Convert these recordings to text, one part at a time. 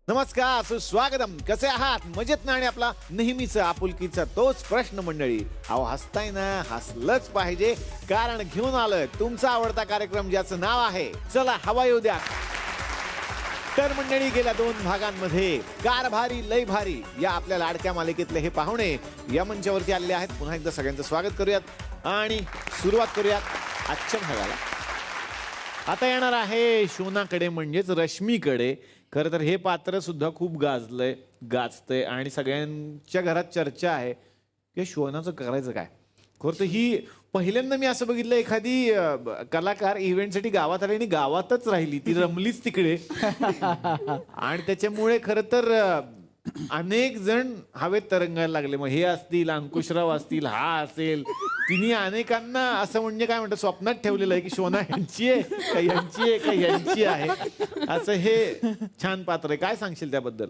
नमस्कार, सुस्वागतम. कसे आहात? मजेत ना? आणि आपला नेहमीच आपुलकीचा तोच प्रश्न मंडळी. अहो हसताय ना? हसलंच पाहिजे, कारण घेऊन आलोय तुमचा आवडता कार्यक्रम ज्याचं नाव आहे चला हवा येऊ द्या. तर मंडळी, गेल्या 2 भागांमध्ये कारभारी लय भारी या आपल्या लाडक्या मालिकेतले हे पाहुणे या मंचावरती आलेले आहेत. पुन्हा एकदा सगळ्यांचं स्वागत करूयात आणि सुरुवात करूयात आजच्या भागाला. आता येणार आहे शोनाकडे, म्हणजेच रश्मीकडे. खरं तर हे पात्र सुद्धा खूप गाजतंय आणि सगळ्यांच्या घरात चर्चा आहे की शोनाचं करायचं काय. खरं तर ही पहिल्यांदा मी असं बघितलं, एखादी कलाकार इव्हेंटसाठी गावात आली आणि गावातच राहिली, ती रमलीच तिकडे. आणि त्याच्यामुळे खरं तर अनेक जण हवेत तरंगायला लागले. मग हे असतील, अंकुशराव असतील, हा असेल, तिने अनेकांना असं म्हणजे काय म्हणतात स्वप्नात ठेवलेलं आहे की शोना यांची आहे का यांची आहे का यांची आहे. असं हे छान पात्र आहे. काय सांगशील त्याबद्दल?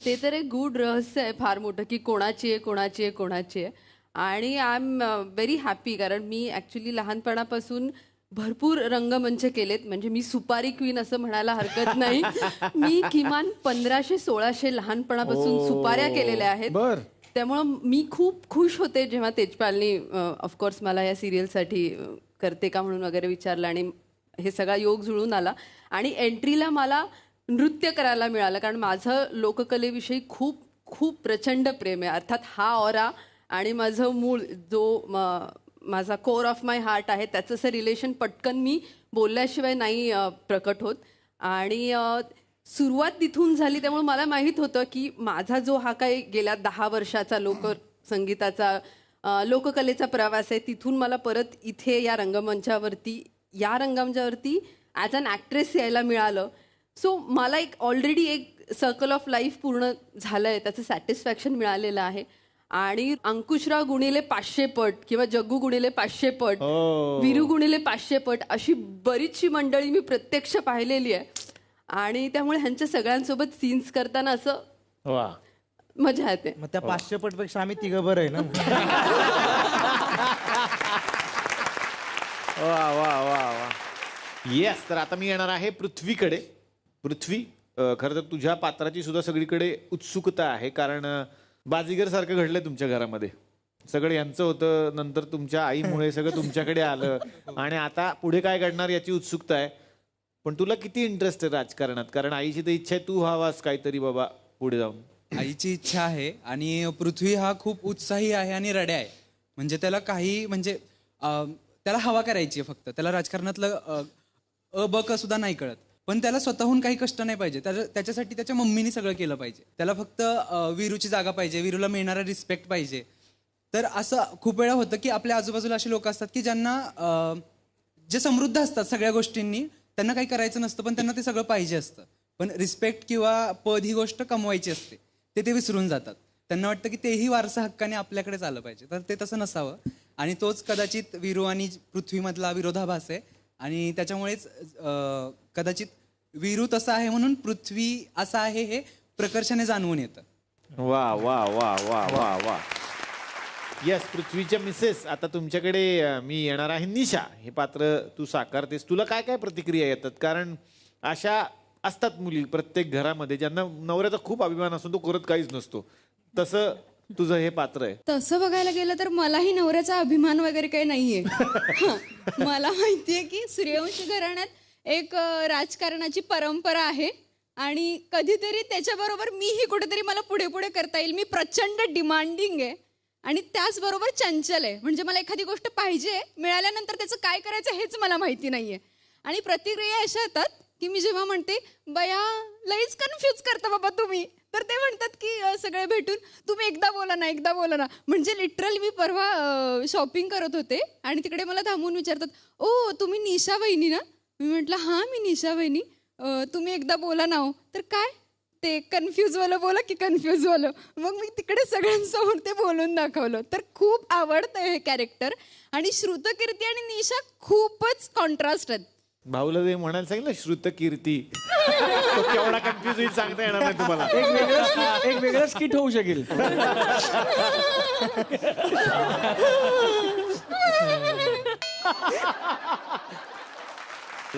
ते तर एक गूढ रहस्य आहे फार मोठं, की कोणाची आहे कोणाची आहे कोणाची आहे. आणि आय एम व्हेरी हॅपी, कारण मी ॲक्च्युली लहानपणापासून भरपूर रंगमंच केलेत. म्हणजे मी सुपारी क्वीन असं म्हणायला हरकत नाही. मी किमान 1500-1600 लहानपणापासून सुपाऱ्या केलेल्या आहेत. त्यामुळं मी खूप खुश होते जेव्हा तेजपालनी ऑफकोर्स मला या सिरियलसाठी करते का म्हणून वगैरे विचारलं, आणि हे सगळा योग जुळून आला. आणि एंट्रीला मला नृत्य करायला मिळालं, कारण माझं लोककलेविषयी खूप खूप प्रचंड प्रेम आहे. अर्थात हा ऑरा आणि माझं मूळ जो माझा कोर ऑफ माय हार्ट आहे त्याचं असं रिलेशन पटकन मी बोलल्याशिवाय नाही प्रकट होत. आणि सुरुवात तिथून झाली, त्यामुळे मला माहीत होतं की माझा जो हा काही गेल्या 10 वर्षाचा लोकसंगीताचा लोककलेचा प्रवास आहे, तिथून मला परत इथे या रंगमंचावरती ॲज अन ॲक्ट्रेस यायला मिळालं. सो मला एक ऑलरेडी एक सर्कल ऑफ लाईफ पूर्ण झालं आहे, त्याचं सॅटिस्फॅक्शन मिळालेलं आहे. आणि अंकुशराव गुणिले 500 पट किंवा जग्गू गुणिले 500 पट, वीरू गुणिले 500 पट अशी बरीचशी मंडळी मी प्रत्यक्ष पाहिलेली आहे. आणि त्यामुळे ह्यांच्या सगळ्यांसोबत सीन्स करताना असं मजा येते. मग त्या 500 पट पेक्षा आम्ही तिघं बरं आहे ना. वा वा वा वा. येस, तर आता मी येणार आहे पृथ्वीकडे. पृथ्वी, खरं तर तुझ्या पात्राची सुद्धा सगळीकडे उत्सुकता आहे, कारण बाजीगर सारखं घडलंय तुमच्या घरामध्ये. सगळं यांचं होतं, नंतर तुमच्या आईमुळे सगळं तुमच्याकडे आलं, आणि आता पुढे काय घडणार याची उत्सुकता आहे. पण तुला किती इंटरेस्ट आहे राजकारणात? कारण आईची तर इच्छा आहे तू व्हावास काहीतरी बाबा पुढे जाऊन. आईची इच्छा आहे, आणि पृथ्वी हा खूप उत्साही आहे आणि रड्या आहे. म्हणजे त्याला काही म्हणजे त्याला हवा करायची आहे फक्त. त्याला राजकारणातलं ब क सुद्धा नाही कळत. पण त्याला स्वतःहून काही कष्ट नाही पाहिजे. त्याच्यासाठी त्याच्या मम्मीने सगळं केलं पाहिजे. त्याला फक्त वीरूची जागा पाहिजे, वीरूला मिळणारा रिस्पेक्ट पाहिजे. तर असं खूप वेळा होतं की आपल्या आजूबाजूला असे लोक असतात की ज्यांना जे समृद्ध असतात सगळ्या गोष्टींनी, त्यांना काही करायचं नसतं, पण त्यांना ते सगळं पाहिजे असतं. पण रिस्पेक्ट किंवा पद ही गोष्ट कमवायची असते, ते विसरून जातात. त्यांना वाटतं की तेही वारसा हक्काने आपल्याकडेच आलं पाहिजे. तर ते तसं नसावं, आणि तोच कदाचित वीरू आणि पृथ्वीमधला विरोधाभास आहे. आणि त्याच्यामुळेच कदाचित वीरू तसा आहे म्हणून पृथ्वी असा आहे हे प्रकर्षाने जाणवून येतं. वा वा वा वा वा वा. येस, पृथ्वीच्या मिसेस, आता तुमच्याकडे मी येणार आहे. निशा, हे पात्र तू साकारतेस. तुला काय काय प्रतिक्रिया येतात? कारण अशा असतात मुली प्रत्येक घरामध्ये ज्यांना नवऱ्याचा खूप अभिमान असतो, तो करत काहीच नसतो. तसं तुझं हे पात्र आहे. तसं बघायला गेलं तर मलाही नवऱ्याचा अभिमान वगैरे काही नाहीये. मला माहितीये की सूर्यवंशी घराण्यात एक राजकारणाची परंपरा आहे, आणि कधीतरी त्याच्याबरोबर मीही कुठेतरी मला पुढे पुढे करता येईल. मी प्रचंड डिमांडिंग आहे आणि त्याचबरोबर चंचल आहे. म्हणजे मला एखादी गोष्ट पाहिजे, मिळाल्यानंतर त्याचं काय करायचं हेच मला माहिती नाहीये. आणि प्रतिक्रिया अशा येतात की मी जेव्हा म्हणते बया लईच कन्फ्यूज करता बाबा तुम्ही, तर ते म्हणतात की सगळे भेटून तुम्ही एकदा बोला ना. म्हणजे लिटरली मी परवा शॉपिंग करत होते आणि तिकडे मला थांबून विचारतात, ओ तुम्ही निशा वहिनी ना? मी म्हटलं हां मी निशा वहिनी. तुम्ही एकदा बोला ना हो. तर काय ते कन्फ्यूजवालं बोला की कन्फ्यूजवालं. मग मी तिकडे सगळ्यांसमोर ते बोलून दाखवलं. तर खूप आवडतं हे कॅरेक्टर. आणि श्रुतकीर्ती आणि निशा खूपच कॉन्ट्रास्ट आहेत. भाऊला ते म्हणायला सांगितलं श्रुतकीर्ती, तो केवढा कन्फ्युज होईल सांगता येणार नाही तुम्हाला. एक वेगळं स्किट होऊ शकेल.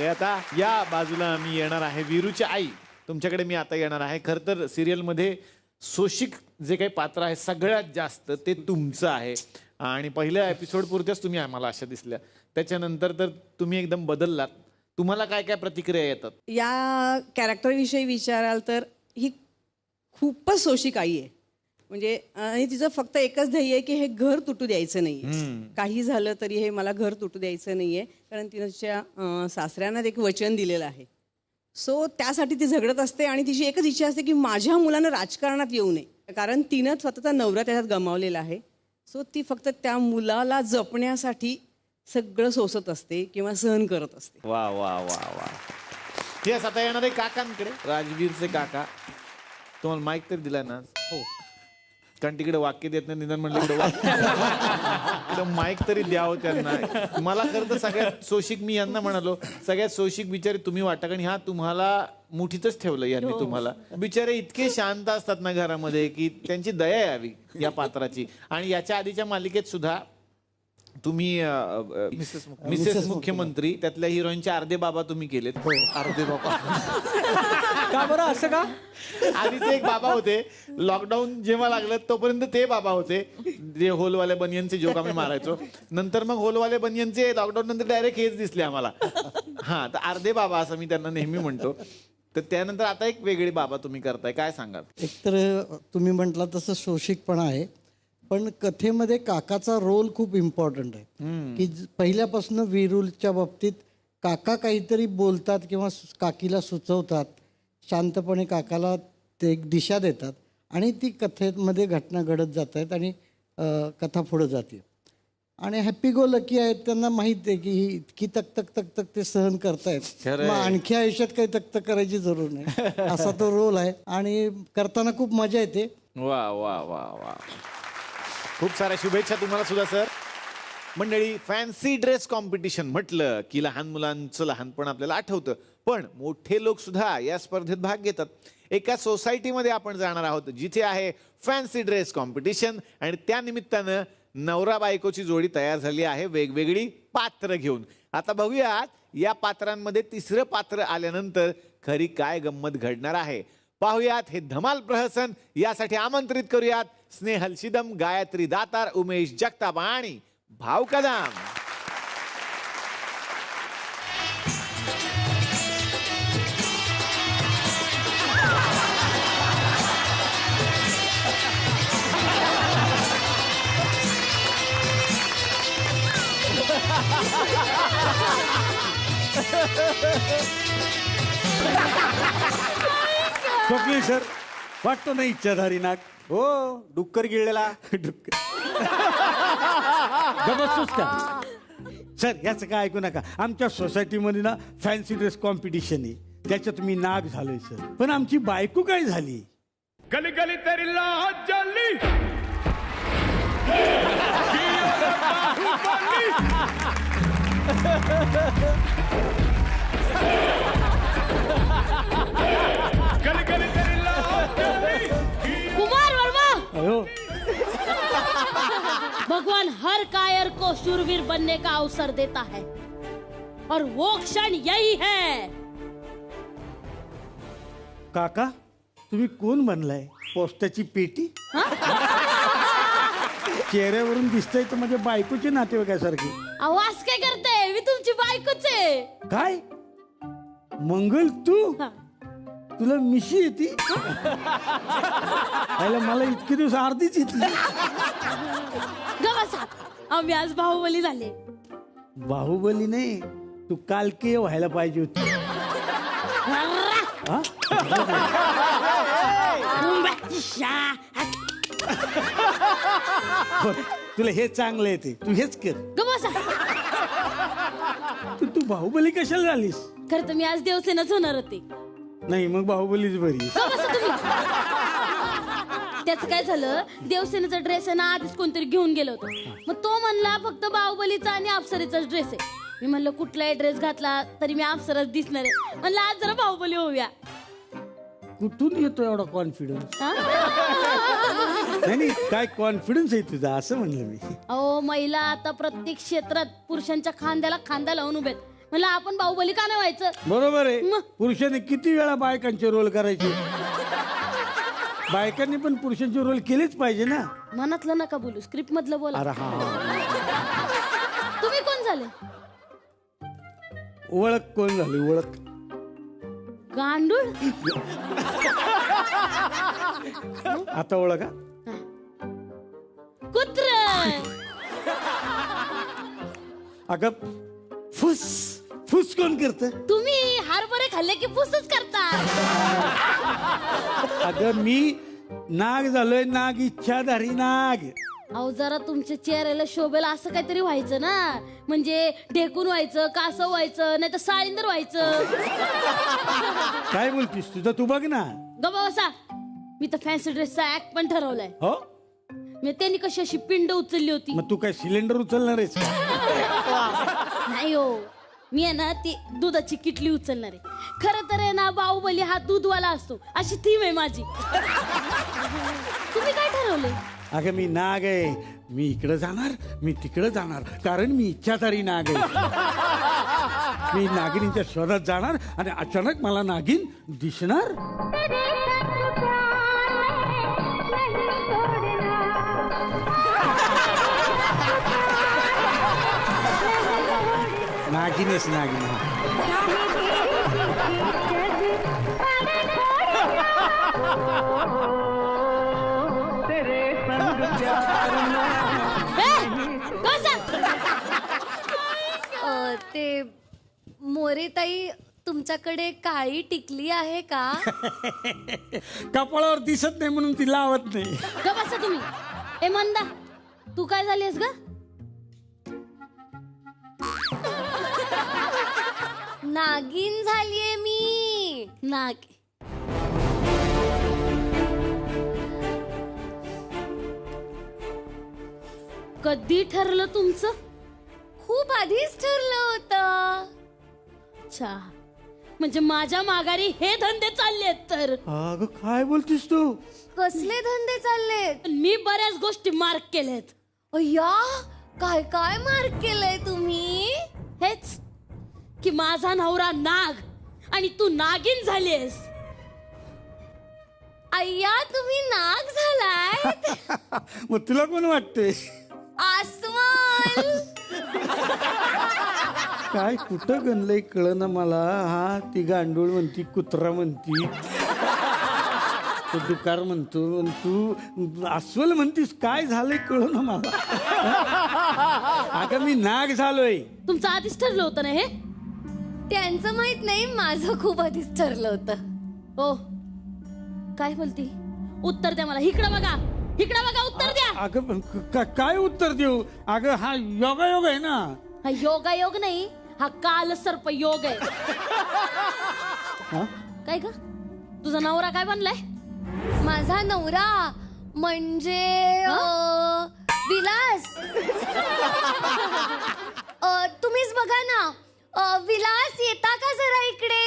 आता या बाजूला मी येणार आहे वीरूची आई. तुमच्याकडे मी आता येणार आहे. खरं तर सिरियलमध्ये सोशिक जे काही पात्र आहे सगळ्यात जास्त ते तुमचं आहे आणि पहिल्या एपिसोड पुरत्याच तुम्ही आम्हाला अशा दिसल्या. त्याच्यानंतर तर तुम्ही एकदम बदललात. तुम्हाला काय काय प्रतिक्रिया येतात? या कॅरेक्टरविषयी विचाराल तर ही खूपच सोशिक आई आहे. म्हणजे आणि तिचं फक्त एकच ध्येय आहे की हे घर तुटू द्यायचं नाहीये. काही झालं तरी हे मला घर तुटू द्यायचं नाहीये, कारण तिनं तिच्या सासऱ्यांना एक वचन दिलेलं आहे. सो त्यासाठी ती झगडत असते आणि तिची एकच इच्छा असते की माझ्या मुलानं राजकारणात येऊ नये, कारण तिनं स्वतःचा नवरा त्याच्यात गमावलेला आहे. सो ती फक्त त्या मुलाला जपण्यासाठी सगळं सोसत असते किंवा सहन करत असते. वा वा वा वा. तेच आता येणार आहे काकांकडे. राजवीरचे काका, तुम्हाला माईक तरी दिला ना? हो, कारण तिकडे वाक्य देत नाही, निदान म्हणलं इकडे माईक तरी द्यावं त्यांना. मला खरं तर सगळ्यात सोशिक मी यांना म्हणालो, सगळ्यात सोशिक बिचारे तुम्ही वाटता, कारण ह्या तुम्हाला मुठीतच ठेवलं यांनी तुम्हाला. बिचारे इतके शांत असतात ना घरामध्ये की त्यांची दया यावी या पात्राची. आणि याच्या आधीच्या मालिकेत सुद्धा तुम्ही मिसेस मुख्यमंत्री त्यातल्या हिरोईनचे अर्धे बाबा तुम्ही केलेत. अर्धे बाबा का बरं असं का? आधीचे एक बाबा होते, लॉकडाऊन जेव्हा लागलं तोपर्यंत ते बाबा होते जे होलवाले बनियनचे जोक आम्ही मारायचो. नंतर मग होलवाले बनियनचे लॉकडाऊन नंतर डायरेक्ट हेच दिसले आम्हाला. हा, तर अर्धे बाबा असं मी त्यांना नेहमी म्हणतो. तर त्यानंतर आता एक वेगळे बाबा तुम्ही करताय, काय सांगाल? एकतर तुम्ही म्हटला तसं शोषिकपणा आहे, पण कथेमध्ये काकाचा रोल खूप इम्पॉर्टंट आहे. की पहिल्यापासून वीरूच्या बाबतीत काका काहीतरी बोलतात किंवा काकीला सुचवतात, शांतपणे काकाला ते एक दिशा देतात आणि ती कथेमध्ये घटना घडत जात आहेत आणि कथा पुढे जाते. आणि हॅपी गो लकी आहेत, त्यांना माहीत आहे की ही इतकी तक ते सहन करतायत, मग आणखी आयुष्यात काही तक करायची जरूर नाही, असा तो रोल आहे आणि करताना खूप मजा येते. वा वा वा वा. खूप साऱ्या शुभेच्छा तुम्हाला सुद्धा सर. मंडळी, फॅन्सी ड्रेस कॉम्पिटिशन म्हटलं की लहान मुलांचं लहानपण आपल्याला आठवतं, पण मोठे लोक सुद्धा या स्पर्धेत भाग घेतात. एका सोसायटीमध्ये आपण जाणार आहोत जिथे आहे फॅन्सी ड्रेस कॉम्पिटिशन आणि त्या निमित्तानं नवरा बायकोची जोडी तयार झाली आहे वेगवेगळी पात्र घेऊन. आता बघूयात या पात्रांमध्ये तिसरं पात्र आल्यानंतर खरी काय गंमत घडणार आहे. पाहुयात हे धमाल प्रहसन. यासाठी आमंत्रित करूयात स्नेहल शिदम, गायत्री दातार, उमेश जगताप आणि भाव कदम. स्वप्नील सर, वाटतो ना इच्छाधारी नाक? हो, डुक्कर गिळलेला. जबरदस्त का सर? याचं काय ऐकू नका. आमच्या सोसायटीमध्ये ना फॅन्सी ड्रेस कॉम्पिटिशन आहे, त्याच्यात मी नाग झालोय सर. पण आमची बायको काय झाली? गली गली तेरी लाज जली गली गली तेरी लाज जली. कुमार वर्मा, अयो, भगवान हर कायर को शूरवीर बनने का अवसर देता है और वो क्षण यही है. काका, तुम्ही कोण बनलाय? पोस्टाची पेटी? चेहऱ्यावरून दिसतंय तर माझ्या बायकोचे नातेवाईकासारखे. आवाज काय करते? मी तुमची बायकोच आहे. काय मंगल तू? तुला मिशी येते? मला इतके दिवस अर्धीच येते. गवसा, आम्ही आज बाहुबली झाले. बाहुबली नाही, तू कालके व्हायला पाहिजे होती. हा? बरं, तुला हे चांगलं येते, तू हेच कर. गवसा, तू बाहुबली कशाला झालीस? खरं तर मी आज देवसेनाच होणार होते. नाही, मग बाहुबलीच बरी. गवसा तुम्ही. त्याचं काय झालं, देवसेनेचा ड्रेस आहे ना आधीच कोणतरी घेऊन गेलो होतो. मग तो म्हणला फक्त बाहुबलीचा आणि अप्सरेचाच ड्रेस आहे. मी म्हणलं कुठलाही ड्रेस घातला तरी मी अप्सराच दिसणार आहे. म्हणलं आज जरा बाहुबली होऊया. कुठून येतो एवढा कॉन्फिडन्स? हा? नाही, काय कॉन्फिडन्स आहे तुझा, असं म्हणलं मी. अहो, महिला आता प्रत्येक क्षेत्रात पुरुषांच्या खांद्याला खांदा लावून उभेत. म्हणलं आपण बाहुबली का नाही व्हायचं. बरोबर आहे. मग? पुरुषांनी किती वेळा बायकांचे रोल करायचे. बायकांनी पण पुरुषांचे रोल केलेच पाहिजे ना. मनातलं नका बोलू, स्क्रिप्ट मधलं बोला. अरे हा, तुम्ही कोण झाले? ओळख कोण झाली? ओळख गांडूळ. आता ओळखा. कुत्र. अगं फुस फुस कोण करत? तुम्ही हरभरे खाल्ले की फुसच करता. अगं मी नाग झालोय, नाग इच्छाधारी नाग. अहो जरा तुमच्या चेहऱ्याला शोभेल असं काहीतरी व्हायचं ना. म्हणजे ढेकून व्हायचं, कासव व्हायचं, नाही तर साळींदर व्हायचं. काय बोलतीस? तुझं तू बघ ना. गबा बसा. मी तर फॅन्सी ड्रेसचा ऍक्ट पण ठरवलाय. हो, मी त्यांनी कशी अशी पिंड उचलली होती. मग तू काय सिलेंडर उचलणार आहेस? नाही हो, मी आहे ना ती दुधाची किटली उचलणार आहे. खरं तर आहे ना बाहुबली हा दूधवाला असतो अशी थीम आहे माझी. तुम्ही काय ठरवले? अगं मी नाग आहे. मी इकडं जाणार, मी तिकडं जाणार, कारण मी इच्छाधारी नाग आहे. मी नागिनीच्या शोधात जाणार आणि अचानक मला नागिन दिसणार. नागिनेस नागिन. ते मोरेताई तुमच्याकडे काळी टिकली आहे का? कपाळावर दिसत नाही म्हणून ती लावत नाही. ग बसा तुम्ही. ए मंदा, तू काय झालीस ग? नागिन झालीये मी. नाग. कधी ठरलं तुमचं? खूप आधीच ठरलं होतं. अच्छा, म्हणजे माझ्या माघारी हे धंदे चाललेत तर. अगं काय बोलतीस तू? कसले धंदे चाललेत? मी बऱ्याच गोष्टी मार्क केल्यात. अय्या, काय काय मार्क केलंय तुम्ही? हेच की माझा नवरा नाग आणि तू नागिन झालीस. अय्या, तुम्ही नाग झालाय? मग तुला कोण वाटते? अस्वल. काय कुठं गणलंय कळ ना मला. हा, ती गांडूळ म्हणती, कुत्रा म्हणती, तो दुकार म्हणतो, तू अस्वल म्हणतीस. काय झालंय कळ ना मला. अगं मी नाग झालोय. तुमचं आधीच ठरलं होतं ना हे? त्यांचं माहित नाही, माझं खूप आधीच ठरलं होतं. ओ काय बोलती? उत्तर द्या मला. इकडं बघा, इकडं बघा, उत्तर द्या. अगं काय उत्तर देऊ? अगं हा योगायोग आहे ना. हा योगायोग नाही, हा काल सर्प योग आहे. काय ग, तुझा नवरा काय बनलाय? माझा नवरा म्हणजे विलास. तुम्हीच बघा ना. विलास, येता का जरा इकडे?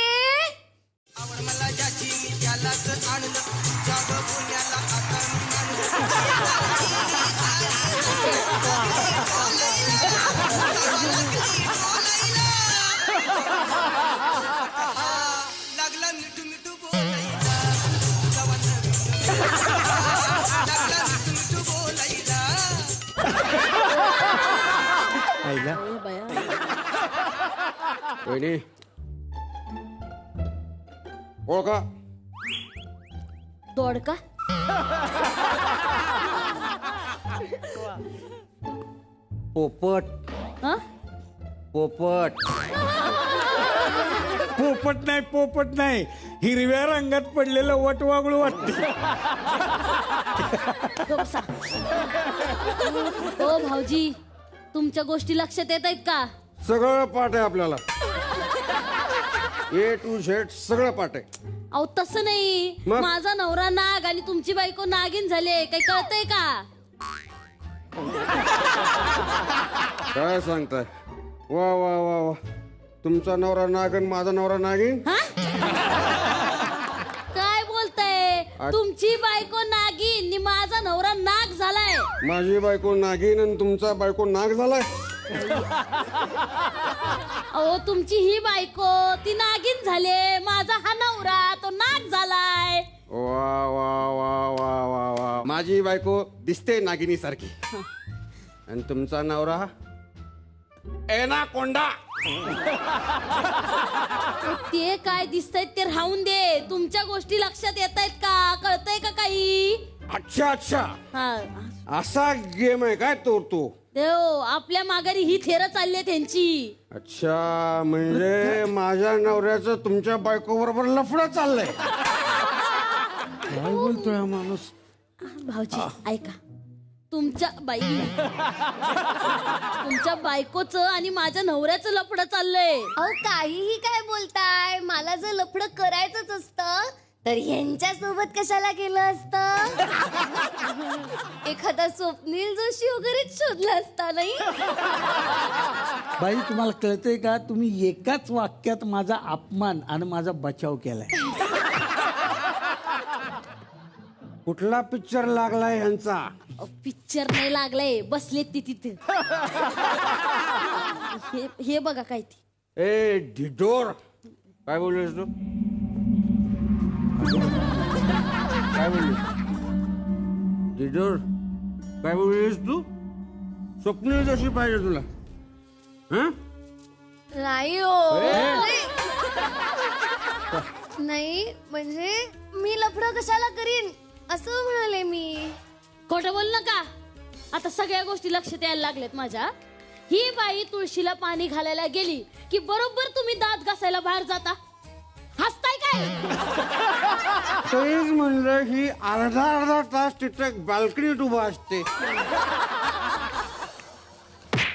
आईला वहिनी ओळखा. दोडका. पोपट. हा? पोपट. पोपट नाही, पोपट नाही. हिरव्या रंगात पडलेलं वटवागळू वाटते. ओ भाऊजी, तुमच्या गोष्टी लक्षात येत आहेत का? सगळं पाठ आहे आपल्याला. ए टू झेड सगळं पाठ आहे. अहो तसं नाही. मग? माझा नवरा नाग आणि तुमची बायको नागिन झाले, काही कळतंय का? काय सांगताय? वा वा वा वा. तुमचा नवरा नागन, माझा नवरा नागिन. हा? काय बोलताय? तुमची बायको नागिन आणि माझा नवरा नाग झालाय. माझी बायको नागिन आणि तुमचा बायको नाग झालाय. अहो तुमची ही बायको ती नागिन झाले, माझा हा नवरा तो नाग झालाय. वा वा वा वा वा वा, माझी बायको दिसते नागिनी सारखी आणि तुमचा नवरा एनाकोंडा. ते काय दिसतंय ते राहून दे. तुमच्या गोष्टी लक्षात येत आहेत का? कळतंय का काही? अच्छा अच्छा, हा असा गेम आहे काय तो? देव, आपल्या माघारी ही थेर चालली त्यांची. अच्छा, म्हणजे माझ्या नवऱ्याचं तुमच्या बायको बरोबर लफडं चाललंय. काय बोलतोय हा माणूस? भाऊजी ऐका, तुमच्या बायकोचं आणि माझ्या नवऱ्याचं लफडं चाललंय. अहो काहीही काय बोलताय, मला जर लफडं करायचंच असतं तर यांच्या सोबत कशाला केलं असतं? एखादा स्वप्नील जोशी वगैरे शोधला असता नाही. बाई तुम्हाला कळतंय का, तुम्ही एकाच वाक्यात माझा अपमान आणि माझा बचाव केलाय. कुठला पिक्चर लागलाय ह्यांचा? पिक्चर नाही लागलाय, बसलेत ती तिथे. हे बघा काय ती. ए ढिडोर, काय बोललीस तू? काय बोललीस ढिडोर? काय बोललीस तू? स्वप्नील जशी पाहिजे तुला? नाही हो, नाही म्हणजे मी लफडं कशाला करीन असं म्हणाले मी. खोटं बोल नका. आता सगळ्या गोष्टी लक्षात यायला लागल्यात माझ्या. ही बाई तुळशीला पाणी घालायला गेली की बरोबर तुम्ही दात घासायला बाहेर जाता. हसताय काय? तेच म्हणलं, ही अर्धा तास तिथे बाल्कनीत उभा असते.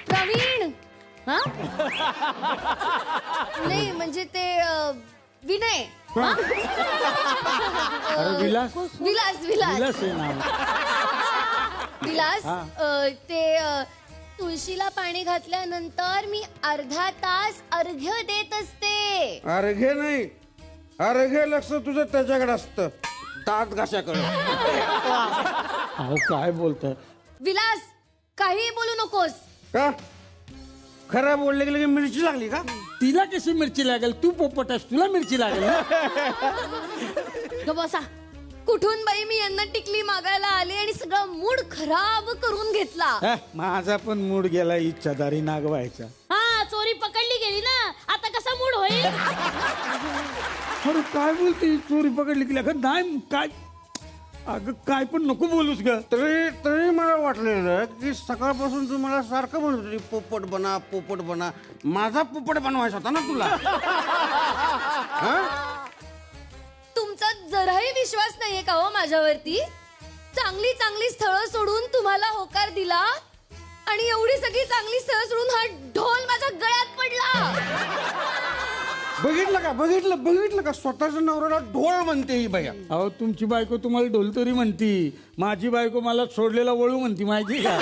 प्रवीण, हा? नाही म्हणजे ते विनय. अरे विलास विलास विलास विलास आहे नाव. विलास, ते तुळशीला पाणी घातल्यानंतर मी अर्धा तास अर्घ्य देत असते. अर्घ्य नाही, अर्घ्य लक्ष तुझं त्याच्याकडे असतं, दात घाशाकडे. अहो काय बोलताय? विलास, काही बोलू नकोस. का खरं बोलले गेले की मिरची लागली का? तिला कशी मिरची लागेल? तू पोपट आहेस, तुला मिरची लागेल ना? बसा. कुठून बाई मी यांना टिकली मागायला आले आणि सगळा मूड खराब करून घेतला. माझा पण मूड गेला इच्छाधारी नागवायचा. हा, चोरी पकडली गेली ना, आता कसा मूड होईल? अरे काय बोलते, चोरी पकडली की? नाही काय, अगं काय पण नको बोलूस ग. तरी मला वाटलेलं की सकाळपासून तू मला सारखं म्हणत होती पोपट बना पोपट बना. माझा पोपट बनवायचा होता ना तुला. तुमचा जराही विश्वास नाहीये का हो माझ्यावरती? चांगली चांगली स्थळं सोडून तुम्हाला होकार दिला आणि एवढी सगळी चांगली स्थळं सोडून हा ढोल माझ्या गळ्यात पडला. बघितलं का स्वतःच्या नवऱ्याला ढोल म्हणते ही बाया. अहो तुमची बायको तुम्हाला ढोल तरी म्हणती, माझी बायको मला सोडलेला वळू म्हणती, माहिती का?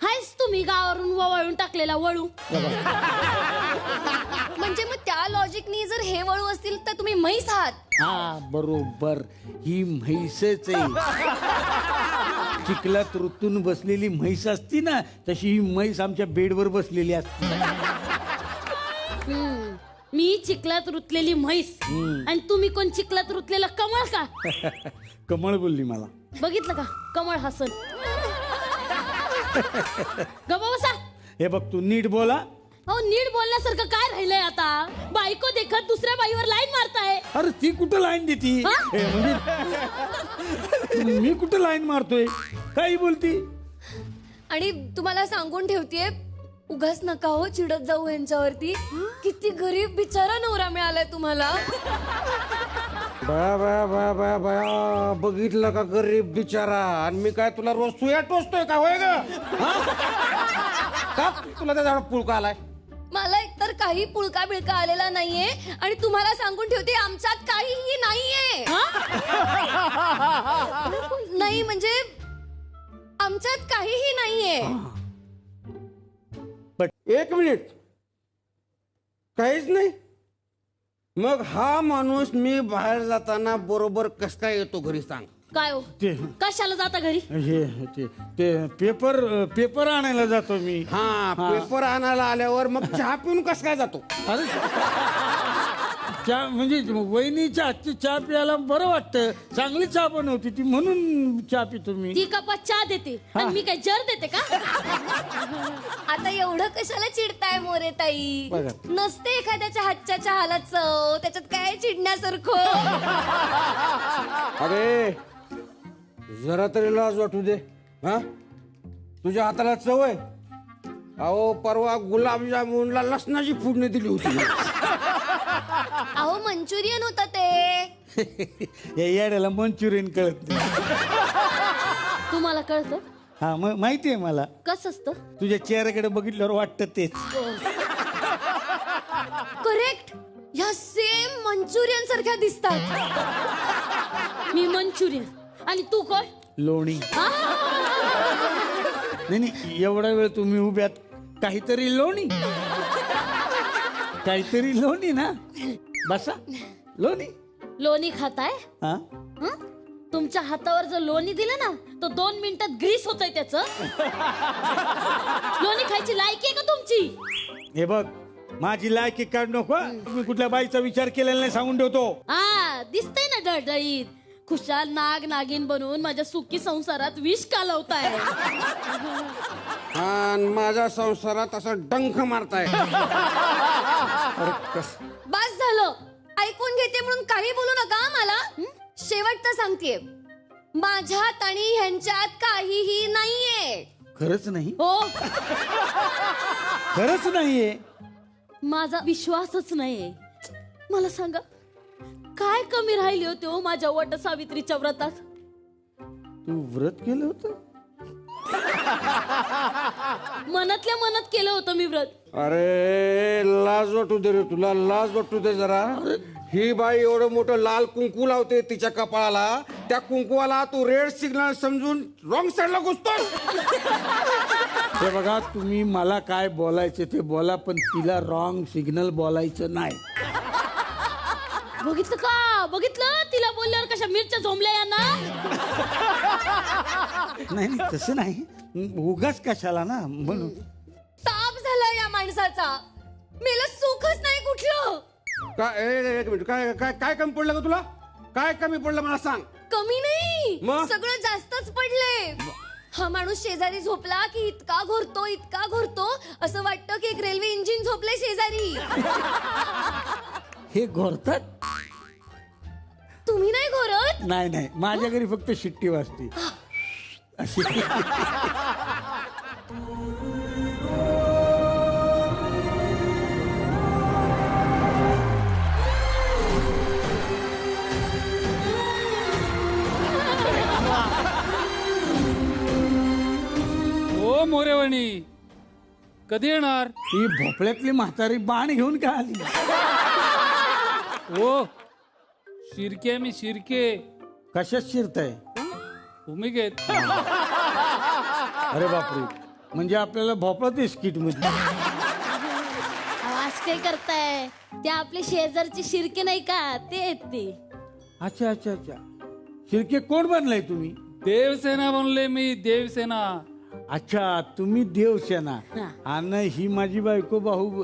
हायच तुम्ही गावावरून वळून टाकलेला वळू. म्हणजे मग त्या लॉजिकनी जर हे वळू असतील तर तुम्ही म्हैस आहात. हा बरोबर, ही म्हैसच आहे. चिखलात ऋतून बसलेली म्हैस असती ना, तशी ही म्हैस आमच्या बेडवर बसलेली असती. मी चिखलात रुतलेली म्हैस आणि तुम्ही कोण चिखलात रुतलेला कमळ का? कमळ बोलली मला. बघितलं का कमळ हसन. गप्पा बसा. हे बघ तू नीट बोला. अहो नीट बोलण्यासारखं काय राहिलंय आता? बायको देखत दुसऱ्या बाईवर लाईन मारताय. अरे ती कुठं लाईन देती? म्हणजे मी कुठं लाईन मारतोय? काही बोलती? आणि तुम्हाला सांगून ठेवतेय, उगाच नका हो चिडत जाऊ यांच्यावरती. किती गरीब बिचारा नवरा मिळालाय तुम्हाला. बया बघितलं का गरीब बिचारा? आणि मी काय तुला रोज सुया टोचतोय का? होय ग, का तुला त्या झाड पुळका आलाय? मला एकतर काही पुळका बिळका आलेला नाहीये आणि तुम्हाला सांगून ठेवते, आमच्यात काहीही नाहीये. नाही म्हणजे आमच्यात काहीही नाहीये. एक मिनिट, काहीच नाही? मग हा माणूस मी बाहेर जाताना बरोबर कस काय येतो घरी सांग? काय हो ते कशाला जाता घरी? ते पेपर आणायला जातो मी. हा पेपर आणायला आल्यावर मग चहा पिऊन कस काय जातो? अरे चहा म्हणजे वहिनीच्या हातची चहा प्यायला बरं वाटतं. चांगली चहा बनवते ती म्हणून चहा पितो मी. ती कपात चहा देते आणि मी काय जर देते का? आता एवढं कशाला चिडताय मोरे ताई? बघा. नसते एखाद्याच्या हातच्या चहाला चव, त्याच्यात काय चिडण्यासारखं? अरे जरा तरी लाज वाटू दे. हा तुझ्या हाताला चव आहे? अहो परवा गुलाबजामुनला लसणाची फोडणी दिली होती. अहो मंचुरियन होतं ते. या येड्याला मंचुरियन कळत नाही. तुम्हाला कळतं हा माहिती आहे मला. कसं असतं? तुझ्या चेहऱ्याकडे बघितल्यावर वाटतं तेच. करेक्ट. ह्या सेम मंचुरियन सारख्या दिसतात. मी मंचुरियन आणि तू कोण? लोणी. नाही एवढा वेळ तुम्ही उभ्यात काहीतरी लोणी ना. बसा लोणी. लोणी खाताय? हा हं? तुमच्या हातावर जर लोणी दिलं ना तर 2 मिनिटात ग्रीस होतंय त्याचं. लोणी खायची लायकी आहे का तुमची? हे बघ माझी लायकी काढ नको. तुम्ही कुठल्या बाईचा विचार केलेला नाही सांगून ठेवतो. हा दिसतंय ना डळडळीत. खुशाल नाग नागिन बनवून माझ्या सुखी संसारात विष कालवताय. आणि माझ्या संसारात असं डंख मारताय. बस झालं. ऐकून घेते म्हणून काही बोलू नका मला. शेवटचं सांगतेय, माझ्यात आणि ह्यांच्यात काहीही नाहीये. खरंच नाही? हो खरंच नाहीये? माझा विश्वासच नाहीये. मला सांगा काय कमी राहिली होती हो माझ्या वट सावित्रीच्या व्रतात? तू व्रत केलं होतं? मनातल्या मनात केलं होतं मी व्रत. अरे लाज वाटू दे रे तुला. लाज वाटू दे जरा. ही बाई एवढं मोठं लाल कुंकू लावते तिच्या कपाळाला. त्या कुंकुवाला तू रेड सिग्नल समजून रॉंग साईडला घुसतोस. हे बघा तुम्ही मला काय बोलायचं ते बोला पण तिला रॉंग सिग्नल बोलायचं नाही. बघितलं का? बघितलं तिला बोलल्यावर कशा मिरच्या झोंबल्या यांना. नाही तसं नाही. उगाच कशाला ना म्हणून. ताप झाला या माणसाचा. मेला सुखच नाही कुठलं. काय एक मिनिट. काय काय काय कमी पडलं का तुला? काय कमी पडलं मला सांग. कमी नाही, मग? सगळं जास्तच पडले. हा माणूस शेजारी झोपला की इतका घोरतो असं वाटतं की एक रेल्वे इंजिन झोपले शेजारी. हे घोरतात? तुम्ही नाही घोरत? नाही माझ्या घरी फक्त शिट्टी वाजते अशी. ओ मोरेवणी कधी येणार? ही भोपळ्यातली म्हातारी बाण घेऊन का आली? ओ शिरके मी शिरके. कशात शिरताय? तुम्ही घेत. अरे बापरे, म्हणजे आपल्याला भोपळा ते स्किट मध्ये. आज काय करताय? ते आपले शेजारचे शिरके नाही का ते आहेत ते. अच्छा शिरके कोण बनलाय तुम्ही? देवसेना बनले मी. देवसेना. अच्छा तुम्ही देवसेना. आणि ही माझी बायको बाहू.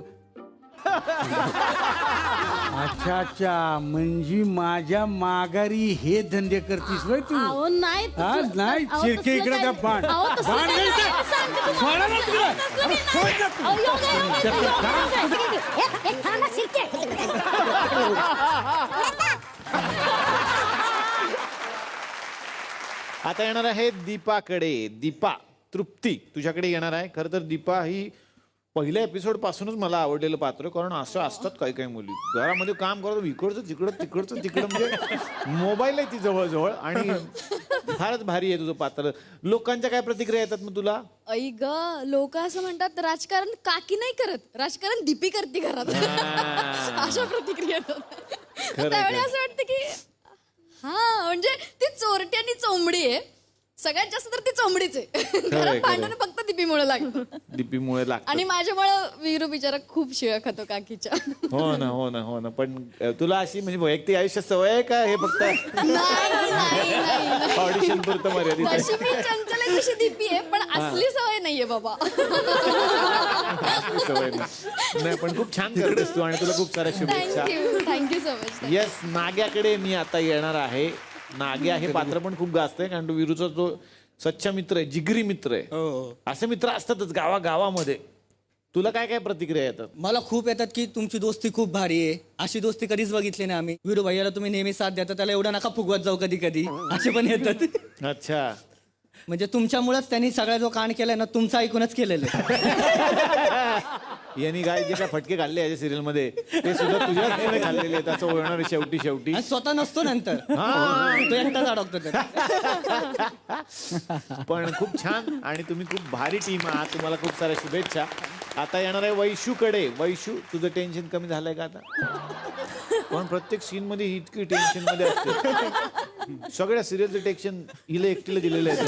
अच्छा म्हणजे माझ्या माघारी हे धंदे करतीस वय तू? अहो नाही हा नाही शिरके इकडे त्या बाण आता येणार आहे दीपाकडे. दीपा तृप्ती तुझ्याकडे येणार आहे. खरं तर दीपा ही पहिल्या एपिसोड पासूनच मला आवडलेलं पात्र. कारण असं असतात काही काही मुली घरामध्ये काम करतात इकडचं तिकडं म्हणजे मोबाईल आहे ती जवळजवळ. आणि फारच भारी आहे तुझं पात्र. लोकांच्या काय प्रतिक्रिया येतात मग तुला? ऐ ग लोक असं म्हणतात राजकारण काकी नाही करत, राजकारण दीपी करते घरात. अशा प्रतिक्रिया येतात. त्यावेळी असं वाटतं की हा म्हणजे ती चोरटी आणि चोंबडी आहे. सगळ्यात जास्त तर ती चोंबडीच आहे. घरात भांडण फक्त दीपी डीपीमुळे लागतो डीपी मुळे लागतं. आणि माझ्यामुळे वीरू बिचारा खूप शिव्या खातो काकीच्या. हो ना हो ना हो ना. पण तुला अशी म्हणजे वैयक्तिक आयुष्यात सवय आहे का हे फक्त ऑडिशन पुरतं मर्यादित आहे? तशी मी चंचल आहे, तशी दीपी आहे, पण असली सवय नाहीये बाबा. सवय नाही पण खूप छान करतेस तू आणि तुला खूप साऱ्या शुभेच्छा. Thank you so much. येस, नाग्याकडे मी आता येणार आहे. नाग्या हे पात्र पण खूप गाजत आहे कारण तो वीरूचा जो सच्चा मित्र आहे, जिगरी मित्र आहे. असे मित्र असतातच गावागावामध्ये. तुला काय काय प्रतिक्रिया येतात? मला खूप येतात की तुमची दोस्ती खूप भारी आहे, अशी दोस्ती कधीच बघितली नाही आम्ही. वीरू भैयाला तुम्ही नेहमी साथ देता, त्याला एवढं नका फुगवत जाऊ कधी कधी, असे पण येतात. अच्छा, म्हणजे तुमच्यामुळेच त्यांनी सगळा जो कांड केलाय ना, तुमचं ऐकूनच केलेलं आहे. यांनी काय जे काय फटके खाल्ले याच्या सिरियल मध्ये ते सुद्धा तुझ्याच खाल्लेले आहेत असं ओळखणार आहे शेवटी. आणि स्वतः नसतो नंतर तो एकटाच अडकतो त्यात. पण खूप छान आणि तुम्ही खूप भारी टीम आहात. तुम्हाला खूप साऱ्या शुभेच्छा. आता येणार आहे वैशूकडे. वैशू, तुझं टेन्शन कमी झालंय का आता? पण प्रत्येक सीन मध्ये ही इतकी टेन्शन मध्ये असते. सगळ्या सिरियलचं टेन्शन हिला एकटीला दिलेलं आहे.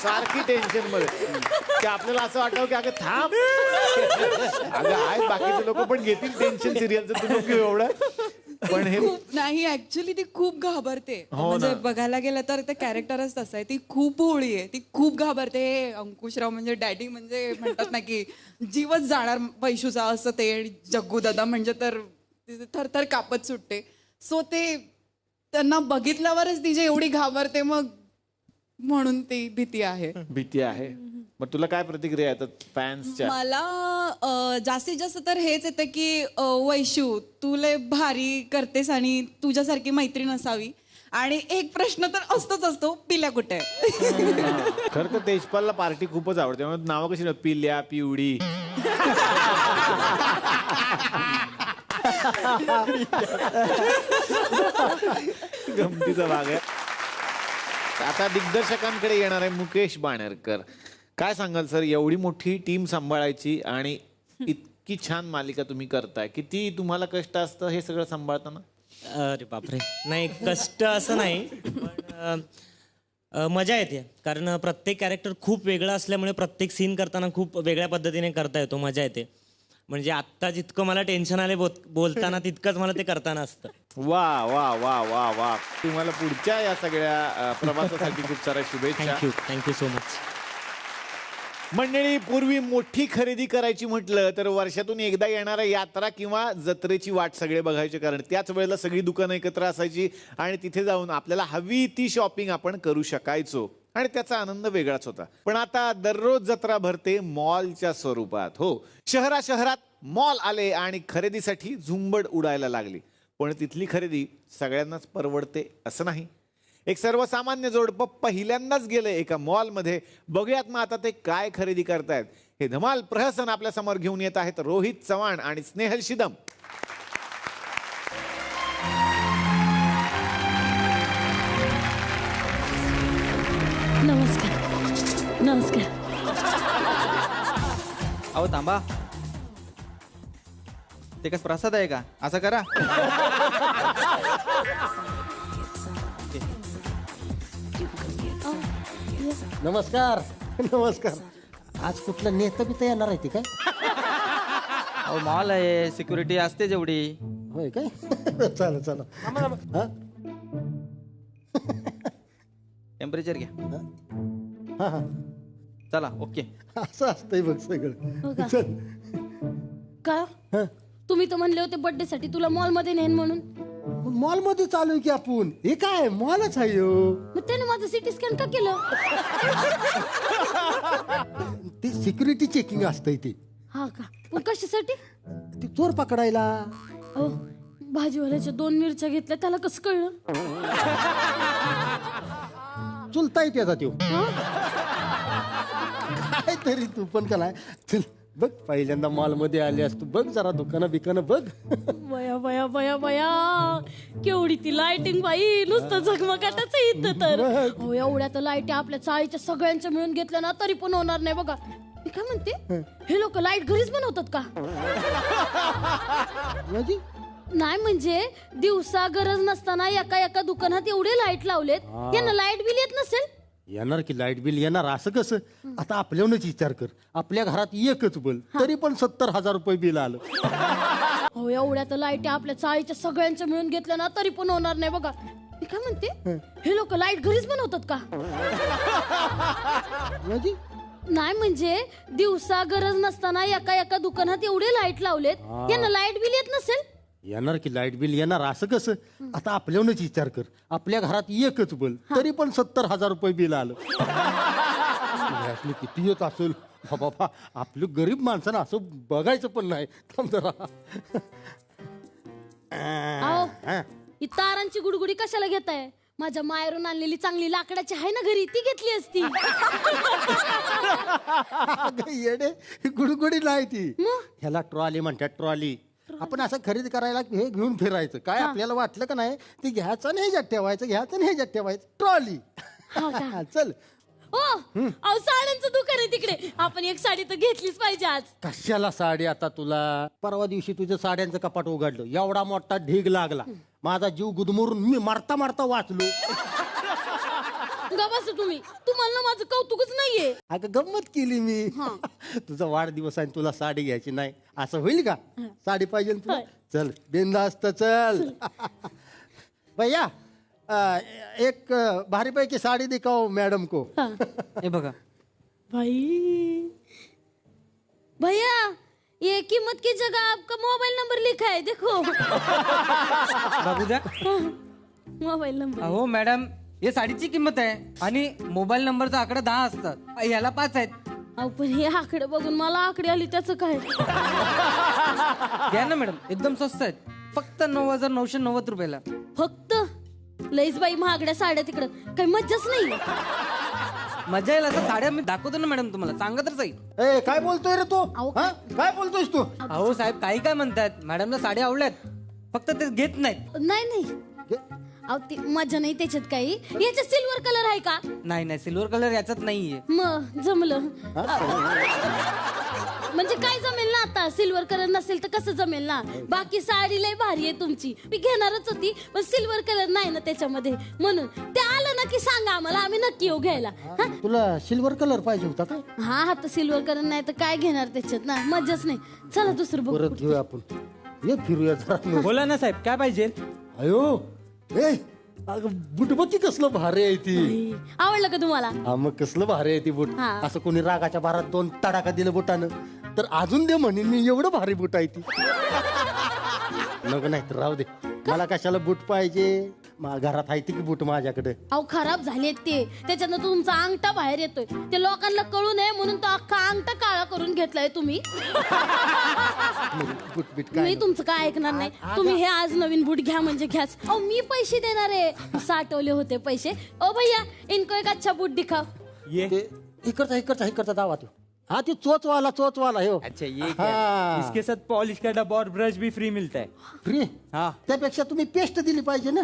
सारखी टेन्शन मध्ये की आपल्याला असं वाटावं की अगं थांब, अगं आहेत बाकीचे लोक पण घेतील टेन्शन सिरियलचं, तू नको एवढं. पण हे नाही, ऍक्च्युली ती खूप घाबरते. हो म्हणजे ना. बघायला गेलं तर ते कॅरेक्टरच तसं आहे. ती खूप भोळी आहे, ती खूप घाबरते. हे अंकुशराव म्हणजे डॅडी म्हणजे म्हणतात ना की जीवच जाणार पैशूचा असं ते. जग्गू दादा म्हणजे तर थरथर कापत सुटते. सो ते त्यांना बघितल्यावरच ती जे एवढी घाबरते, मग म्हणून ती भीती आहे. भीती आहे. मग तुला काय प्रतिक्रिया येतात फॅन्सच्या? मला जास्तीत जास्त तर हेच येतं की वैशू तू लय भारी करतेस आणि तुझ्यासारखी मैत्रीण असावी. आणि एक प्रश्न तर असतोच असतो, पिल्या कुठे? खरं तर तेजपालला पार्टी खूपच आवडते. त्यामुळे नावं कशी पिल्या, पिवडी. गमतीचा भाग आहे. आता दिग्दर्शकांकडे येणार आहे मुकेश बाणेरकर. काय सांगाल सर, एवढी मोठी टीम सांभाळायची आणि इतकी छान मालिका तुम्ही करताय, किती तुम्हाला कष्ट असतं हे सगळं सांभाळताना? अरे बापरे, नाही कष्ट असं नाही, पण मजा येते. कारण प्रत्येक कॅरेक्टर खूप वेगळं असल्यामुळे प्रत्येक सीन करताना खूप वेगळ्या पद्धतीने करता येतो, मजा येते. म्हणजे आत्ता जितकं मला टेन्शन आले बोलताना, तितकंच मला ते करताना असतं. वा वा वा वा वा. तुम्हाला पुढच्या या सगळ्या प्रवासासाठी खूप साऱ्या शुभेच्छा. Thank you so much. मंडळी, पूर्वी मोठी खरेदी करायची म्हटलं तर वर्षातून एकदा येणाऱ्या यात्रा किंवा जत्रेची वाट सगळे बघायचे. कारण त्याच वेळेला सगळी दुकानं एकत्र असायची आणि तिथे जाऊन आपल्याला हवी ती शॉपिंग आपण करू शकायचो आणि त्याचा आनंद वेगळाच होता. पण आता दररोज जत्रा भरते मॉलच्या स्वरूपात. हो, शहरात मॉल आले आणि खरेदीसाठी झुंबड उडायला लागली. पण तिथली खरेदी सगळ्यांनाच परवडते असं नाही. एक सर्वसामान्य जोडपं पहिल्यांदाच गेले एका मॉलमध्ये. बघूयात मग आता ते काय खरेदी करतायत. हे धमाल प्रहसन आपल्या समोर घेऊन येत आहेत रोहित चव्हाण आणि स्नेहल शिदम. नमस्कार. नमस्कार. अहो थांबा, ते कस प्रसाद आहे का? असं करा. नमस्कार. नमस्कार. आज कुठलं नेतं बितं येणार आहे ती काय? अहो मॉल आहे, सिक्युरिटी असते जेवढी. होय काय? चला चला. टेम्परेचर घ्या. हा हा, चला ओके. असं असतंय बघ सगळं. चल. का तुम्ही तर म्हणले होते बर्थडे साठी तुला मॉल मध्ये नेन म्हणून. मॉल मध्ये चालू आहे की आपण? हे काय मॉलच आहे हो. मग त्याने माझं सिटी स्कॅन का केलं? ती सिक्युरिटी चेकिंग असतंय ती. हा का? पण कशासाठी? ती चोर पकडायला. अहो, भाजीवाल्याच्या 2 मिरच्या घेतल्या, त्याला कसं कळलं? चुलताय त्याचा त्यो. काय तरी तू पण का नाही. चल बघ, पहिल्यांदा मॉल मध्ये आली असतो. बघ जरा दुकानं बिकानं बघ. बया बया बया बया, केवढी ती लाइटिंग बाई, नुसतं झगमगाटच इथं तर. हो, एवढ्या तर लाईटी आपल्या चाळीच्या सगळ्यांच्या मिळून घेतल्या ना तरी पण होणार नाही बघा. मी काय म्हणते, हे लोक लाईट घरीच बनवतात का? म्हणजे नाही म्हणजे दिवसा गरज नसताना एका दुकानात एवढे लाईट लावलेत त्यांना लाईट बिल येत नसेल. येणार की लाईट बिल येणार, असं कसं? आता आपल्यावरच विचार कर, आपल्या घरात एकच बल्ब तरी पण 70,000 रुपये बिल आलं. हो एवढ्या तर लाईट आपल्या चाळीच्या सगळ्यांच्या मिळून घेतल्या ना तरी पण होणार नाही. बघा मी काय म्हणते, हे लोक लाईट घरीच बनवतात का? नाही म्हणजे दिवसा गरज नसताना एका दुकानात एवढे लाईट लावलेत त्यांना लाईट बिल येत नसेल. येणार की लाईट बिल येणार, असं कसं? आता आपल्यावरच विचार कर, आपल्या घरात एकच बल्ब तरी पण 70,000 रुपये बिल आलं. किती येत असेल बाबा, आपलं गरीब माणसानं असं बघायचं पण नाही. थांब जरा. अहो, ही तारांची गुडगुडी कशाला घेताय? माझ्या मायरून आणलेली चांगली लाकडाची आहे ना घरी, ती घेतली असती. येडे, गुडगुडी नाही ती, ह्याला ट्रॉली म्हणतात, ट्रॉली. आपण असं खरेदी करायला हे घेऊन फिरायचं, काय आपल्याला वाटलं का नाही ते घ्यायचं नाही ह्याच्यात ठेवायचं, घ्यायचं नाही ह्याच्यात ठेवायचं, ट्रॉली. चल. अहो साड्यांचं दुकान आहे तिकडे, आपण एक साडी तर घेतलीच पाहिजे आज. कशाला साडी आता तुला? परवा दिवशी तुझं साड्यांचं कपाट उघडलं, एवढा मोठा ढीग लागला, माझा जीव गुदमरून मी मारता मारता वाचलो. बस तुम्ही, तुम्हाला माझं कौतुकच नाहीये. अगं गंमत केली मी. तुझा वाढदिवस आहे तुला साडी घ्यायची नाही असं होईल का? साडी पाहिजे तुला, चल बिनधास्त चल. भैया एक भारी पैकी साड़ी दिखाओ मैडम को. हे बघा भाई, भैया ये कीमत की जगह आपका मोबाइल नंबर लिखा है, देखो. बाबूजा, मोबाइल नंबर. अहो मॅडम, हे साडीची किंमत आहे आणि मोबाईल नंबरचा आकडा 10 असतात, ह्याला 5 आहेत. अहो पण हे आकडे बघून मला आकडे आली, त्याचं काय? घ्या ना मॅडम, एकदम स्वस्त आहेत, फक्त 9,990 रुपयाला. फक्त? लईच बाई महागड्या साड्या तिकडं, काही मज्जाच नाही. मजा येईल असं साड्या मी दाखवतो ना मॅडम तुम्हाला, सांगा तर सही. ए काय बोलतोय रे तू? काय बोलतोयस तू? अहो साहेब, काही काय म्हणतात, मॅडमला साड्या आवडल्यात, फक्त ते घेत नाहीत. नाही अहो ती मजा नाही त्याच्यात काही. याच्यात सिल्वर कलर आहे का? नाही, सिल्वर कलर याच्यात नाहीये. मग जमलं. म्हणजे काय जमेल ना आता, सिल्वर कलर नसेल तर कसं जमेल ना? बाकी साडी लय भारी आहे तुमची, मी घेणारच होती, पण सिल्वर कलर नाही ना त्याच्यामध्ये, म्हणून ते आलं ना की सांगा आम्हाला, आम्ही नक्की येऊ घ्यायला. तुला सिल्वर कलर पाहिजे होता का? हा आता सिल्वर कलर नाही तर काय घेणार त्याच्यात ना, मजाच नाही. चला दुसरं बघू. परत घेऊया आपण, ये फिरूया जरा. बोला ना साहेब, काय पाहिजे? अयो बुटबत्ती कसलं भारी आहे ती. आवडलं का तुम्हाला? हा मग कसलं भारी आहे ती बुट. असं कोणी रागाच्या भारात 2 तडाखा दिलं बुटानं तर अजून दे म्हणेन मी, एवढं भारी बुट आहे ती. नको नाही तर राहू दे, मला कशाला बुट पाहिजे, घरात आहे ती की बुट माझ्याकडे. अहो खराब झालेत ते, त्याच्यानं तुमचा अंगठा बाहेर येतोय, ते लोकांना कळू नये म्हणून तो अख्खा अंगठा काळा करून घेतलाय तुम्ही. मी तुमचं काय ऐकणार नाही, तुम्ही हे आज नवीन बूट घ्या म्हणजे घ्याच. अहो मी पैसे देणार आहे, साठवले होते पैसे. ओ भैया इनको एक अच्छा बूट दिखाओ. इकडचा दावा तू. हाँ ती चोचवाला है वो. अच्छा ये क्या? इसके साथ पॉलिश का डब्बा और ब्रश भी फ्री मिलता है. फ्री? हाँ. त्यापेक्षा तुम्ही पेस्ट दिली पाहिजे ना.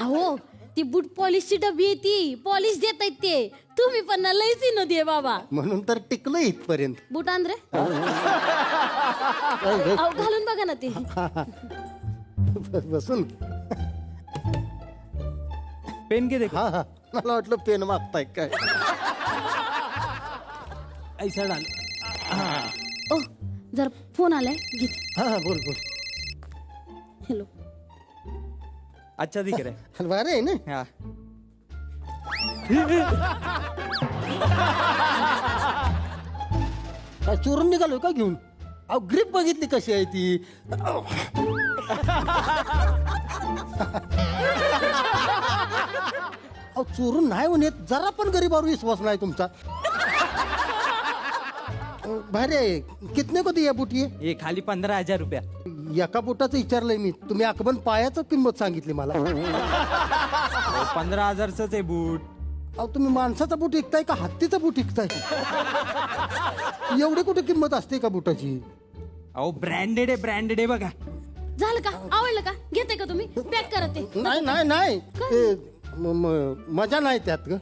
हो ती बूट पॉलिशची डबी आहे, ती पॉलिश देत आहेत ते. तुम्ही पण लईच न दे बाबा, म्हणून तर टिकलं इथपर्यंत. बूट आण रे. घालून बघा ना ते. बसून पेन घे देखो. हा मला वाटलं पेन मागताय काय. ऐसा डाल. ओ जर फोन आलाय घे. हा बोल. हॅलो. अच्छा दिख रहा है. हलवारे आहे ना. हाँ. काय चोरून निघालो का घेऊन? अहो ग्रिप बघितली कशी आहे ती. अहो चोरून नाही होणे, जरा पण गरीबावर विश्वास नाही तुमचा. भारे कितने को दिया बूट ये खाली 15,000 रुपया. एका बुटाचं विचारलंय मी, तुम्ही अकबन पायाचं किंमत सांगितली मला. 15,000च आहे बूट. अहो तुम्ही माणसाचा बूट विकताय का हत्तीचा बूट विकताय? एवढी कुठे किंमत असते का बुटाची? अहो ब्रँडेड आहे बघा. झालं का? आवडलं का? घेते का तुम्ही? पॅक करा ते. नाही ते मजा नाही त्यात ग.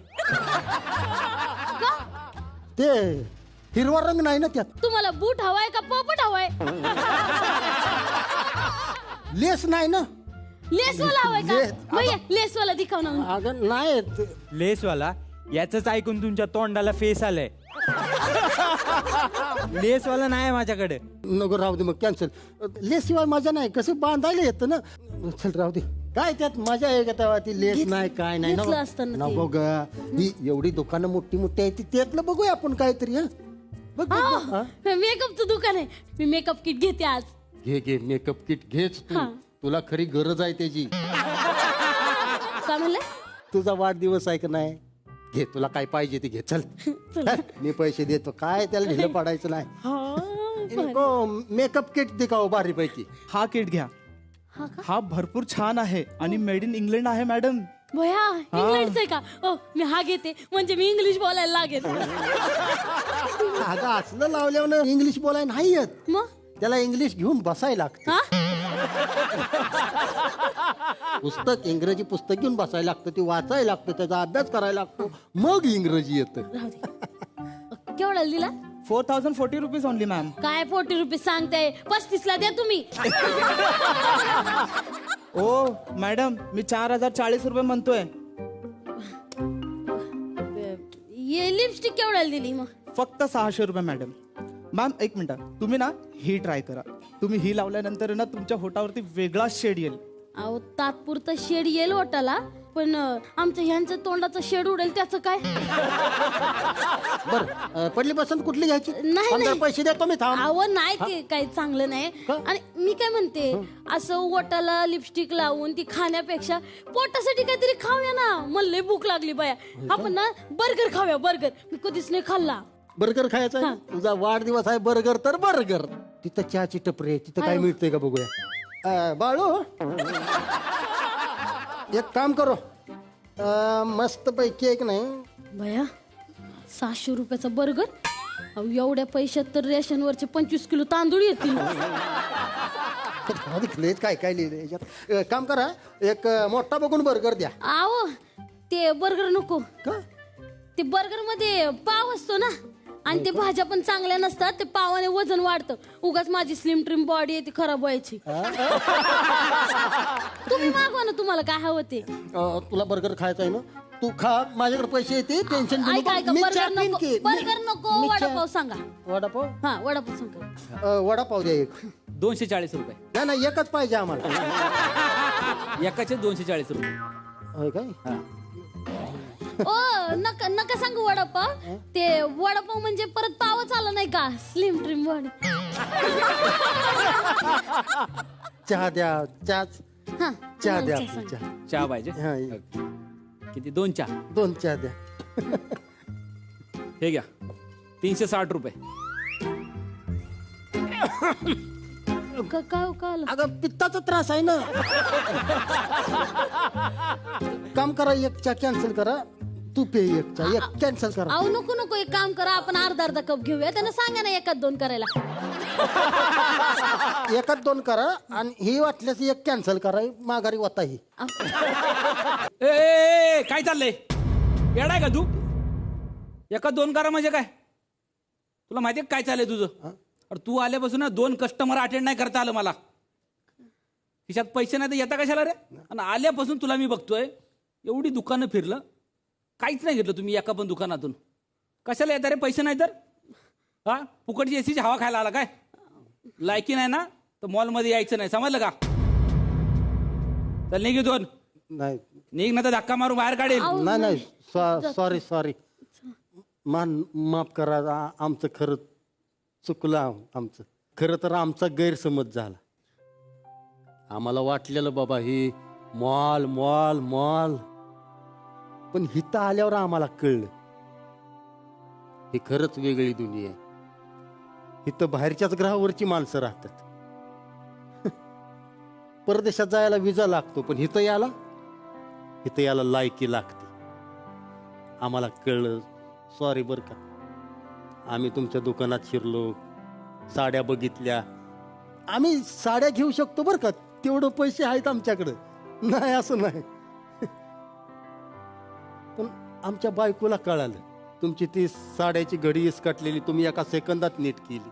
ते हिरवा रंग नाही ना त्यात. तुम्हाला बूट हवाय का पोपट हवाय? लेस नाही ना. लेसवाला हवाय का लेस- भैया लेसवाला दिखाव ना. अगं नाही लेसवाला याच ऐकून तुमच्या तोंडाला फेस आलंय. लेसवाला नाही माझ्याकडे. नको राहू दे मग कॅन्सल. लेसशिवाय मजा नाही. कसं बांधायला येतं ना. चल राहू दे. काय त्यात मजा आहे का तेव्हा ती लेस नाही काय नाही घेतलं असतं ना ते. नको ग. ही एवढी दुकानं मोठी मोठी आहे ती त्यातलं बघूया आपण काहीतरी. हा बघ बघ, बघ, हा. मेकअपचं दुकान आहे. मी मेकअप किट घेते आज. घे घे मेकअप किट घेच तू. हा. तुला खरी गरज आहे त्याची. काय म्हणलं? तुझा वाढदिवस आहे का नाही. घे तुला काय पाहिजे ते घे. चल मी पैसे देतो. काय त्याला ढिलं पाडायचं नाही. नको मेकअप किट दिखाओ भारी पैकी. हा किट घ्या. हा भरपूर छान आहे आणि मेड इन इंग्लंड आहे मॅडम. भया इंग्लिशचं आहे का? ओ मी हा घेते म्हणजे मी इंग्लिश बोलायला लागेल. अगं असलं लावल्यावर इंग्लिश बोलाय नाही येत. मग त्याला इंग्लिश घेऊन बसायला लागतं. पुस्तक इंग्रजी पुस्तक घेऊन बसायला लागतं. ते वाचायला लागतं. त्याचा अभ्यास करायला लागतो. मग इंग्रजी येतं. केवढा दिला? 4040 रुपीज ओनली मॅम. काय 40 रुपीज सांगताय? 35 ला द्या तुम्ही. ओ मॅडम मी 4040 रुपये म्हणतोय. ये लिपस्टिक केवढ्याला दिली मग? फक्त 600 रुपये मॅडम. मॅम एक मिनिट तुम्ही ना ही ट्राय करा. तुम्ही ही लावल्यानंतर ना तुमच्या होटावरती वेगळा शेड येईल. अहो तात्पुरता शेड येईल वाटाला पण आमच्या ह्यांचं तोंडाचं शेड उडेल त्याचं काय? बर पडली पसंत कुठली घ्यायची? नाही 15 पैसे देतो मी. थांब. अहो नाही ते काही चांगलं नाही. आणि मी काय म्हणते असं ओटाला लिपस्टिक लावून ती खाण्यापेक्षा पोटासाठी काहीतरी खाऊया ना. मला लय भूक लागली बाया. आपण ना बर्गर खाऊया. बर्गर मी कधीच नाही खाल्ला. बर्गर खायचा आहे? तुझा वाढदिवस आहे बर्गर तर बर्गर. तिथं चहाची टपरी आहे. तिथं काय मिळतंय का बघूया. बाळू एक काम करो. मस्त पैकी एक नाही भया 600 रुपयाचा बर्गर. अहो एवढ्या पैशात तर रेशनवरचे 25 किलो तांदूळ येतील. काय काय लिहिलं याच्यात. काम करा एक मोठा बघून बर्गर द्या. आहो ते बर्गर नको. ते बर्गर मध्ये पाव असतो ना आणि ते भाज्या पण चांगल्या नसतात. ते पावाने वजन वाढतं. उगाच माझी स्लिम ट्रिम बॉडी आहे ती खराब व्हायची. तुम्ही मागवा ना तुम्हाला काय हवं ते. तुला बर्गर खायचा आहे ना. तू खा. माझ्याकडे पैसे येते. टेन्शन घेऊ ऐका नको. मी चहा बर्गर पिईन नको. की. बर्गर नको मी चहा- वडापाव सांगा. वडापाव. हा वडापाव सांगा. वडापाव द्या एक. 240 रुपये. नाही नाही एकच पाहिजे आम्हाला. एकाचे 240 रुपये. होय काय. ओ नका नका सांगू वडापाव. ते वडापाव म्हणजे परत पावच आला नाही का स्लिम ट्रिम बॉडी. चहा द्या. चहा हा चहा द्या. चहा सांगा. चहा. चहा पाहिजे. हा, किती? 2 चहा. 2 चहा द्या. हे घ्या 360 रुपये. अगं पित्ताचा त्रास आहे ना. काम करा एक चहा कॅन्सल करा. तू पे एक चहा एक कॅन्सल करा. अहो नको नको एक काम करा आपण अर्धा कप घेऊया. त्यांना सांगा ना एकात 2 करायला. एकात 2 करा आणि ही वाटल्यास एक कॅन्सल करा. माघारी होता ही. ए काय चाललंय? येडाय का तू? एका 2 करा म्हणजे काय? तुला माहितीये काय चाललंय तुझं? अरे तू आल्यापासून ना 2 कस्टमर अटेंड नाही करता आलं मला. खिशात पैसे नाही तर येता कशाला रे? आणि आल्यापासून तुला मी बघतोय एवढी दुकानं फिरलं काहीच नाही घेतलं तुम्ही एका पण दुकानातून. कशाला येता रे पैसे नाही तर? हा फुकटची एसीची हवा खायला आला काय? लायकी नाही ना तर मॉलमध्ये यायचं नाही समजलं का? चल निघ इथून. नाही निघ ना तर धक्का मारून बाहेर काढेल. नाही नाही सॉरी माफ करा. आमचं खरं चुकलं. आमचं खरं तर आमचा गैरसमज झाला. आम्हाला वाटलेलं बाबा ही मॉल मॉल मॉल पण हिथं आल्यावर आम्हाला कळलं ही खरंच वेगळी दुनिया आहे. इथं बाहेरच्याच ग्रहावरची माणसं राहतात. परदेशात जायला विजा लागतो पण इथं याला लायकी लागते. आम्हाला कळलं. सॉरी बरं का. आम्ही तुमच्या दुकानात शिरलो. साड्या बघितल्या. आम्ही साड्या घेऊ शकतो बरं का. तेवढं पैसे आहेत आमच्याकडं. नाही असं नाही. पण आमच्या बायकोला कळालं तुमची ती साड्याची घडी इसकटलेली तुम्ही एका सेकंदात नीट केली.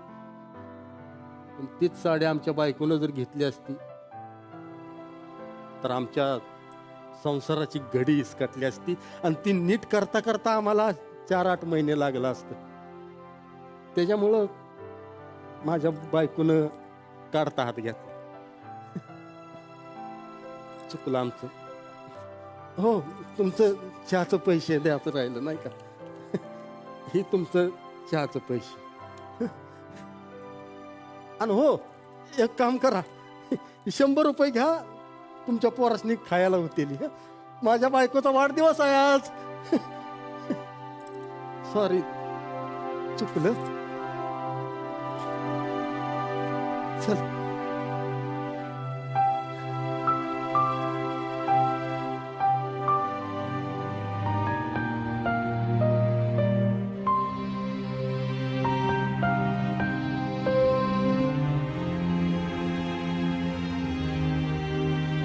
पण तीच साडी आमच्या बायकोनं जर घेतली असती तर आमच्या संसाराची घडी इसकटली असती आणि ती नीट करता करता आम्हाला 4-8 महिने लागला असतं. त्याच्यामुळं माझ्या बायकोनं काढता हात घेतला. चुकलं आमचं. हो, तुमचं चहाचं पैसे द्यायचं राहिलं नाही का? हे तुमचं चहाचं पैसे. आणि हो, एक काम करा, 100 रुपये घ्या, तुमच्या पोरासनी खायला होतील. माझ्या बायकोचा वाढदिवस आहे आज. सॉरी, चुकलं. चल.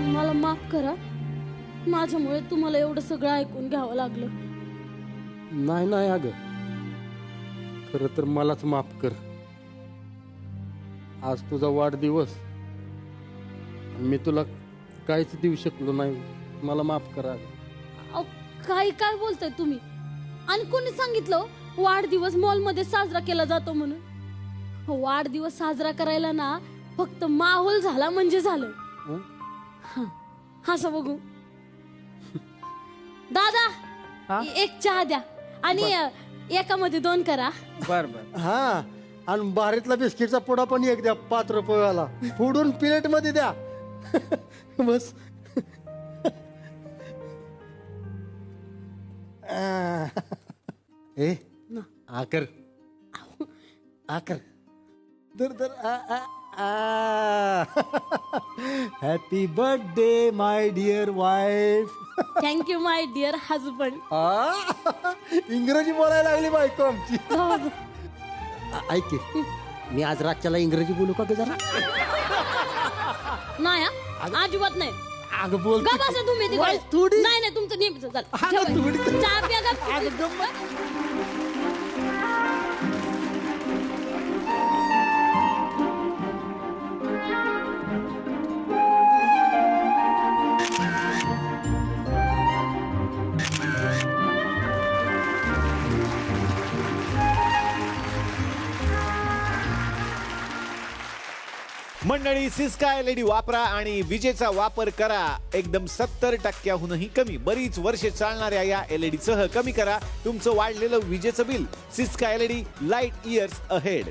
मला माफ करा, माझ्यामुळे तुम्हाला एवढं सगळं ऐकून घ्यावं लागलं. नाही नाही अगं, खरं तर मलाच माफ कर. आज तुझा वाढदिवस, मी तुला काहीच देऊ शकलो नाही. मला माफ करा. अहो, काय बोलताय तुम्ही? आणि कोणी सांगितलं वाढदिवस मॉलमध्ये साजरा केला जातो म्हणून? वाढदिवस साजरा करायला ना फक्त माहोल झाला म्हणजे झालं. असं बघू. दादा, एक चहा द्या आणि एकामध्ये 2 करा. बर बर. हा, आणि बारीतला बिस्किटचा पुडा पण एक द्या, 5 रुपयाला. फोडून प्लेट मध्ये द्या. बस. ए, आकर आकर दर दर. Happy birthday my dear wife. Thank you my dear husband. इंग्रजी बोलायला लागली बायको आमची. ऐक की, मी आज रातच्याला इंग्रजी बोलू का ग जरा? नाही, अजिबात नाही. अगं बोल. तुम्ही तिकडे. नाही तुमचं नेहमीच. चहा प्या का? मंडळी, सिस्का LED वापरा आणि विजेचा वापर करा एकदम 70%हूनही कमी. बरीच वर्षे चालणाऱ्या या LED सह कमी करा तुमचं वाढलेलं विजेचं bill. Syska LED, light years ahead.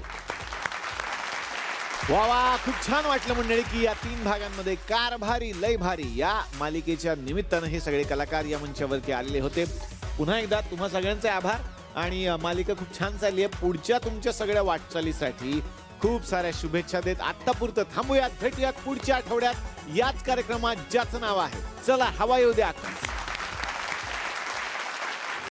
वा, खूप छान वाटलं मंडळी की या 3 भागांमध्ये कारभारी लय भारी या मालिकेच्या निमित्तानं हे सगळे कलाकार या मंचावरती आलेले होते. पुन्हा एकदा तुम्हा सगळ्यांचे आभार. आणि मालिका खूप छान चालली आहे. पुढच्या तुमच्या सगळ्या वाटचालीसाठी खूप साऱ्या शुभेच्छा देत आत्तापुरतं थांबूयात. भेटूयात पुढच्या आठवड्यात याच कार्यक्रमात ज्याचं नाव आहे चला हवा येऊ द्या.